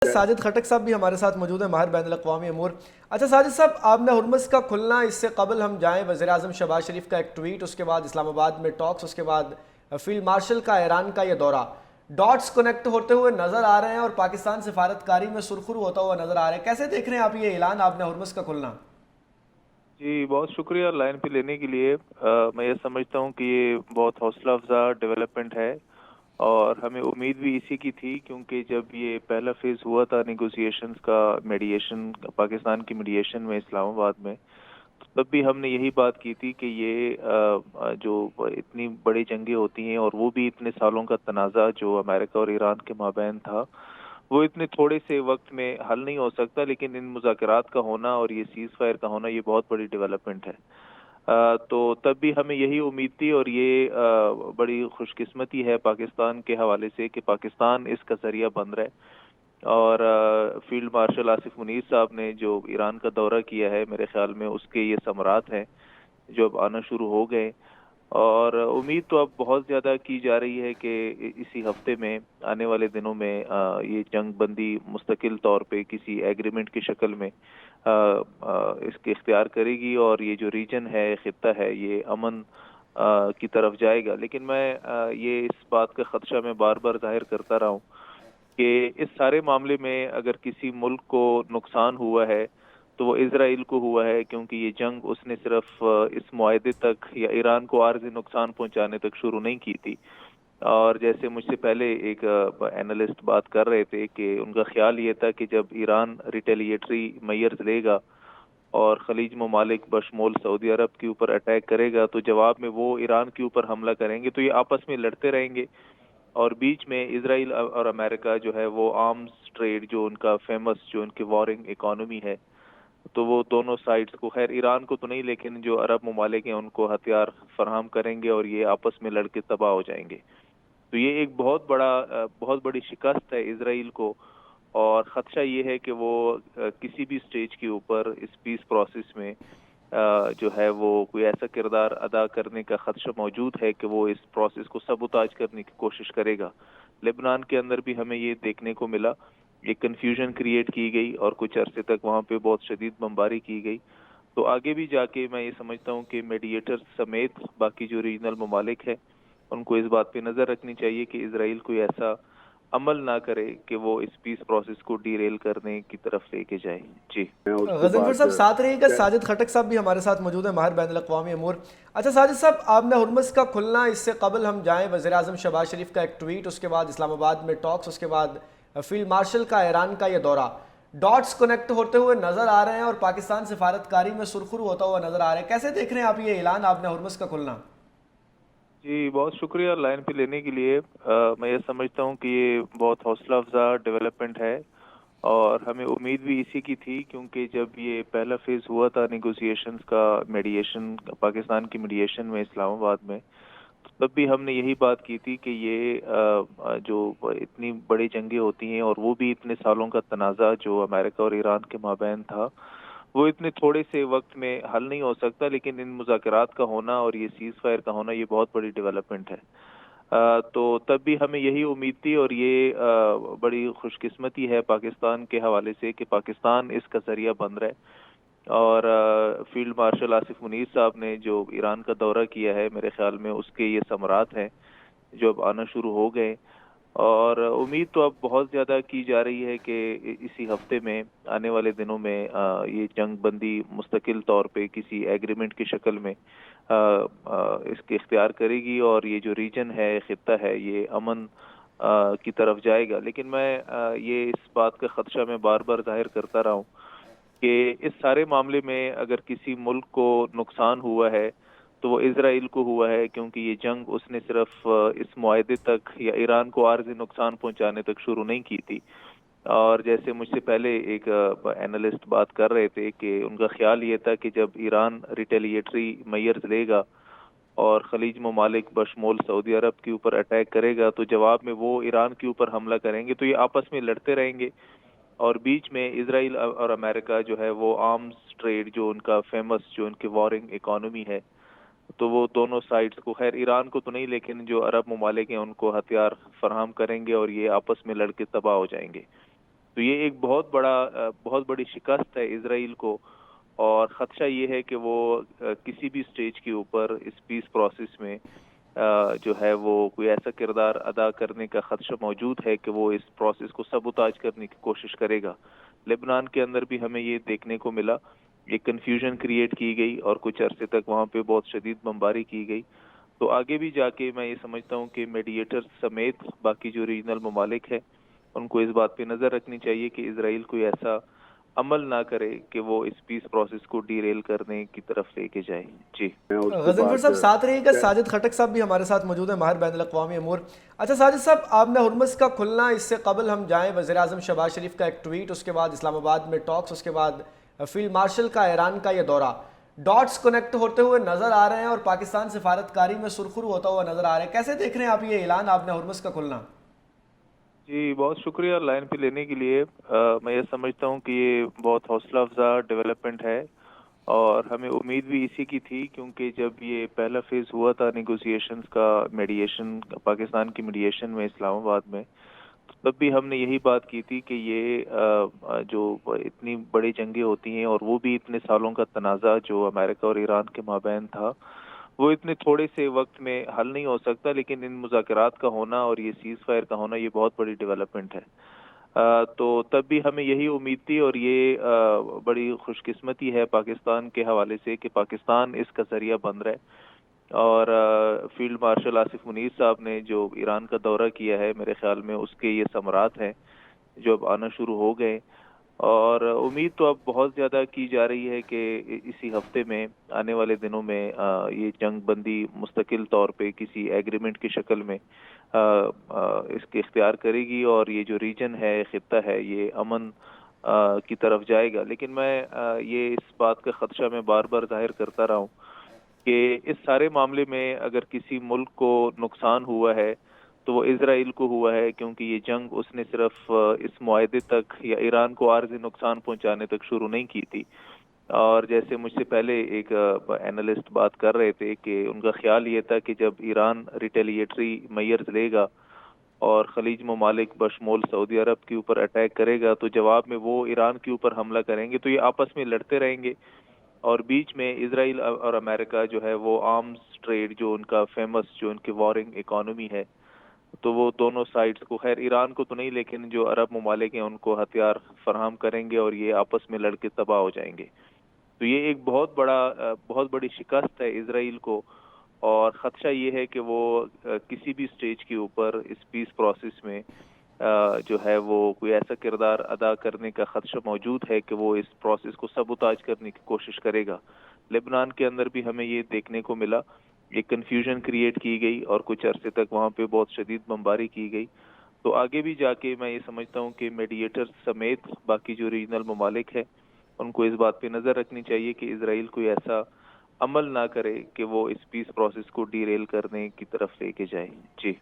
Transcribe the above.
साजिद खटक साहब भी हमारे साथ मौजूद हैं, माहिर बैन अल-अक़वामी अमूर। अच्छा साजिद साहब, आपने हुर्मुज़ का खुलना, इससे कबल हम जाएँ वज़ीर आज़म शहबाज शरीफ का एक ट्वीट, उसके बाद इस्लामाबाद में टॉक्स, उसके बाद फील्ड मार्शल का ईरान का ये दौरा, डॉट्स कनेक्ट होते हुए नज़र आ रहे हैं और पाकिस्तान सफारतकारी में सुरखरू होता हुआ नज़र आ रहे हैं। कैसे देख रहे हैं आप ये ऐलान, आपने हुर्मुज़ का खुलना? जी, बहुत शुक्रिया लाइन पे लेने के लिए। मैं ये समझता हूँ कि ये बहुत हौसला अफ़ज़ा डेवलपमेंट है और हमें उम्मीद भी इसी की थी, क्योंकि जब ये पहला फेज़ हुआ था नेगोशिएशंस का, मीडिएशन, पाकिस्तान की मीडिएशन में इस्लामाबाद में, तब भी हमने यही बात की थी कि ये जो इतनी बड़ी जंगें होती हैं और वो भी इतने सालों का तनाज़ा जो अमेरिका और ईरान के माबैन था, वो इतने थोड़े से वक्त में हल नहीं हो सकता, लेकिन इन मुज़ाकरात का होना और ये सीज़ फायर का होना ये बहुत बड़ी डेवलपमेंट है। तो तब भी हमें यही उम्मीद थी और ये बड़ी खुशकिस्मती है पाकिस्तान के हवाले से कि पाकिस्तान इसका ज़रिया बन रहा है। और फील्ड मार्शल आसिफ मुनीर साहब ने जो ईरान का दौरा किया है, मेरे ख्याल में उसके ये समरात हैं जो अब आना शुरू हो गए। और उम्मीद तो अब बहुत ज़्यादा की जा रही है कि इसी हफ्ते में, आने वाले दिनों में ये जंग बंदी मुस्तकिल तौर पे किसी एग्रीमेंट की शक्ल में इसके इख्तियार करेगी और ये जो रीजन है, खित्ता है, ये अमन की तरफ जाएगा। लेकिन मैं ये इस बात का खदशा मैं बार बार जाहिर करता रहा हूँ कि इस सारे मामले में अगर किसी मुल्क को नुकसान हुआ है तो वो इजराइल को हुआ है, क्योंकि ये जंग उसने सिर्फ इस मुआहदे तक या ईरान को आर्जी नुकसान पहुंचाने तक शुरू नहीं की थी। और जैसे मुझसे पहले एक एनालिस्ट बात कर रहे थे कि उनका ख्याल ये था कि जब ईरान रिटेलिएटरी मेयर्स लेगा और खलीज ममालिक बशमूल सऊदी अरब के ऊपर अटैक करेगा, तो जवाब में वो ईरान के ऊपर हमला करेंगे, तो ये आपस में लड़ते रहेंगे और बीच में इजराइल और अमेरिका जो है वो आर्म्स ट्रेड, जो उनका फेमस, जो उनकी वॉरिंग इकोनॉमी है, तो वो दोनों साइड्स को, खैर ईरान को तो नहीं, लेकिन जो अरब ममालिक हैं उनको हथियार फराहम करेंगे और ये आपस में लड़के तबाह हो जाएंगे। तो ये एक बहुत बड़ी शिकस्त है इजराइल को। और खदशा ये है कि वो किसी भी स्टेज के ऊपर इस पीस प्रोसेस में जो है वो कोई ऐसा किरदार अदा करने का खदशा मौजूद है कि वो इस प्रोसेस को सबूताज करने की कोशिश करेगा। लेबनान के अंदर भी हमें ये देखने को मिला, एक कन्फ्यूजन क्रिएट की गई और कुछ अरसे तक वहाँ पे बहुत शदीद बमबारी की गई। तो आगे भी जाके मैं ये समझता हूँ कि मीडिएटर्स समेत बाकी जो रीजनल ममालिक है उनको इस बात पे नज़र रखनी चाहिए कि इजराइल कोई ऐसा अमल ना करे कि वो इस पीस प्रोसेस को डीरेल करने की तरफ लेके जाए। जी। उसके गजनफर बाद साहब साथ रहिएगा, साजिद खटक साहब भी हमारे साथ मौजूद हैं, माहिर बैन अल-अक़वामी अमूर। अच्छा साजिद साहब, आपने हुर्मुज़ का खुलना, इससे कबल हम जाएँ वज़ीर आज़म शहबाज शरीफ का एक ट्वीट, उसके बाद इस्लामाबाद में टॉक्स, उसके बाद फील्ड मार्शल का ईरान का ये दौरा, डॉट्स कनेक्ट होते हुए नज़र आ रहे हैं और पाकिस्तान सफारतकारी में सुरखरू होता हुआ नज़र आ रहे हैं। कैसे देख रहे हैं आप ये ऐलान, आपने हुर्मुज़ का खुलना? जी, बहुत शुक्रिया लाइन पे लेने के लिए। मैं ये समझता हूँ कि ये बहुत हौसला अफ़ज़ा डेवलपमेंट है और हमें उम्मीद भी इसी की थी, क्योंकि जब ये पहला फेज़ हुआ था नेगोशिएशंस का, मीडिएशन, पाकिस्तान की मीडिएशन में इस्लामाबाद में, तब भी हमने यही बात की थी कि ये जो इतनी बड़ी जंगें होती हैं और वो भी इतने सालों का तनाज़ा जो अमेरिका और ईरान के माबैन था, वो इतने थोड़े से वक्त में हल नहीं हो सकता, लेकिन इन मुज़ाकरात का होना और ये सीज़ फायर का होना ये बहुत बड़ी डेवलपमेंट है। तो तब भी हमें यही उम्मीद थी और ये बड़ी खुशकिस्मती है पाकिस्तान के हवाले से कि पाकिस्तान इसका ज़रिया बन रहा है। और फील्ड मार्शल आसिफ मुनीर साहब ने जो ईरान का दौरा किया है, मेरे ख्याल में उसके ये समरात हैं जो अब आना शुरू हो गए। और उम्मीद तो अब बहुत ज़्यादा की जा रही है कि इसी हफ्ते में, आने वाले दिनों में ये जंग बंदी मुस्तकिल तौर पे किसी एग्रीमेंट की शक्ल में इसके इख्तियार करेगी और ये जो रीजन है, खित्ता है, ये अमन की तरफ जाएगा। लेकिन मैं ये इस बात का खदशा मैं बार बार जाहिर करता रहा हूँ कि इस सारे मामले में अगर किसी मुल्क को नुकसान हुआ है तो वो इजराइल को हुआ है, क्योंकि ये जंग उसने सिर्फ इस मुआहदे तक या ईरान को आर्जी नुकसान पहुंचाने तक शुरू नहीं की थी। और जैसे मुझसे पहले एक एनालिस्ट बात कर रहे थे कि उनका ख्याल ये था कि जब ईरान रिटेलिएटरी मेयर्स लेगा और खलीज ममालिक बशमूल सऊदी अरब के ऊपर अटैक करेगा, तो जवाब में वो ईरान के ऊपर हमला करेंगे, तो ये आपस में लड़ते रहेंगे और बीच में इजराइल और अमेरिका जो है वो आर्म्स ट्रेड, जो उनका फेमस, जो उनकी वॉरिंग इकोनॉमी है, तो वो दोनों साइड्स को, खैर ईरान को तो नहीं, लेकिन जो अरब ममालिक हैं उनको हथियार फराहम करेंगे और ये आपस में लड़के तबाह हो जाएंगे। تو یہ ایک بہت بڑی شکست ہے اسرائیل کو، اور خدشہ یہ ہے کہ وہ کسی بھی سٹیج کے اوپر اس پیس پروسیس میں جو ہے وہ کوئی ایسا کردار ادا کرنے کا خدشہ موجود ہے کہ وہ اس پروسیس کو سبوتاج کرنے کی کوشش کرے گا۔ لبنان کے اندر بھی ہمیں یہ دیکھنے کو ملا، ایک کنفیوژن کریٹ کی گئی اور کچھ عرصے تک وہاں پہ بہت شدید بمباری کی گئی۔ تو آگے بھی جا کے میں یہ سمجھتا ہوں کہ میڈیٹر سمیت باقی جو ریجنل ممالک ہیں ان کو اس بات پہ نظر رکھنی چاہیے کہ اسرائیل کوئی ایسا عمل نہ کرے کہ وہ اس پیس پروسیس کو ڈی ریل کرنے کی طرف لے کے جائے۔ جی اس کے غضنفر بعد صاحب ساتھ رہیے گا، ساجد خٹک صاحب بھی ہمارے ساتھ موجود ہیں، ماہر بین الاقوامی امور۔ اچھا ساجد صاحب، آپ نے ہرمز کا کھلنا، اس سے قبل ہم جائیں وزیر اعظم شہباز شریف کا ایک ٹویٹ، اس کے بعد اسلام آباد میں ٹاکس، اس کے بعد فیلڈ مارشل کا ایران کا یہ دورہ، ڈاٹس کنیکٹ ہوتے ہوئے نظر آ رہے ہیں اور پاکستان سفارتکاری میں سرخرو ہوتا ہوا نظر آ رہا ہے۔ کیسے دیکھ رہے ہیں آپ یہ اعلان، آپ نے ہرمز کا کھلنا؟ جی، بہت شکریہ لائن پہ لینے کے لیے۔ میں یہ سمجھتا ہوں کہ یہ بہت حوصلہ افزا ڈیولپمنٹ ہے، اور ہمیں امید بھی اسی کی تھی، کیونکہ جب یہ پہلا فیز ہوا تھا نیگوسیشنز کا، میڈیشن، پاکستان کی میڈیشن میں اسلام آباد میں، تب بھی ہم نے یہی بات کی تھی کہ یہ جو اتنی بڑی جنگیں ہوتی ہیں اور وہ بھی اتنے سالوں کا تنازع جو امریکہ اور ایران کے مابین تھا، وہ اتنے تھوڑے سے وقت میں حل نہیں ہو سکتا، لیکن ان مذاکرات کا ہونا اور یہ سیز فائر کا ہونا یہ بہت بڑی ڈیولپمنٹ ہے۔ تو تب بھی ہمیں یہی امید تھی، اور یہ بڑی خوش قسمتی ہے پاکستان کے حوالے سے کہ پاکستان اس کا ذریعہ بن رہا ہے۔ اور فیلڈ مارشل آصف منیر صاحب نے جو ایران کا دورہ کیا ہے، میرے خیال میں اس کے یہ ثمرات ہیں جو اب آنا شروع ہو گئے، اور امید تو اب بہت زیادہ کی جا رہی ہے کہ اسی ہفتے میں، آنے والے دنوں میں یہ جنگ بندی مستقل طور پہ کسی ایگریمنٹ کی شکل میں اس کے اختیار کرے گی، اور یہ جو ریجن ہے، خطہ ہے، یہ امن کی طرف جائے گا۔ لیکن میں یہ اس بات کا خدشہ میں بار بار ظاہر کرتا رہا ہوں کہ اس سارے معاملے میں اگر کسی ملک کو نقصان ہوا ہے تو وہ اسرائیل کو ہوا ہے، کیونکہ یہ جنگ اس نے صرف اس معاہدے تک یا ایران کو عارضی نقصان پہنچانے تک شروع نہیں کی تھی۔ اور جیسے مجھ سے پہلے ایک اینالسٹ بات کر رہے تھے کہ ان کا خیال یہ تھا کہ جب ایران ریٹیلیٹری میئرز لے گا اور خلیج ممالک بشمول سعودی عرب کے اوپر اٹیک کرے گا، تو جواب میں وہ ایران کے اوپر حملہ کریں گے، تو یہ آپس میں لڑتے رہیں گے، اور بیچ میں اسرائیل اور امریکہ جو ہے وہ آرمز ٹریڈ، جو ان کا فیمس، جو ان کی وارنگ اکانومی ہے، تو وہ دونوں سائڈز کو، خیر ایران کو تو نہیں لیکن جو عرب ممالک ہیں ان کو ہتھیار فراہم کریں گے، اور یہ آپس میں لڑ کے تباہ ہو جائیں گے۔ تو یہ ایک بہت بڑی شکست ہے اسرائیل کو، اور خدشہ یہ ہے کہ وہ کسی بھی سٹیج کے اوپر اس پیس پروسیس میں جو ہے وہ کوئی ایسا کردار ادا کرنے کا خدشہ موجود ہے کہ وہ اس پروسیس کو سبوتاج کرنے کی کوشش کرے گا۔ لبنان کے اندر بھی ہمیں یہ دیکھنے کو ملا، ایک کنفیوژن کریٹ کی گئی اور کچھ عرصے تک وہاں پہ بہت شدید بمباری کی گئی۔ تو آگے بھی جا کے میں یہ سمجھتا ہوں کہ میڈیٹر سمیت باقی جو ریجنل ممالک ہیں ان کو اس بات پہ نظر رکھنی چاہیے کہ اسرائیل کوئی ایسا عمل نہ کرے کہ وہ اس پیس پروسیس کو ڈی ریل کرنے کی طرف لے کے جائے۔ جی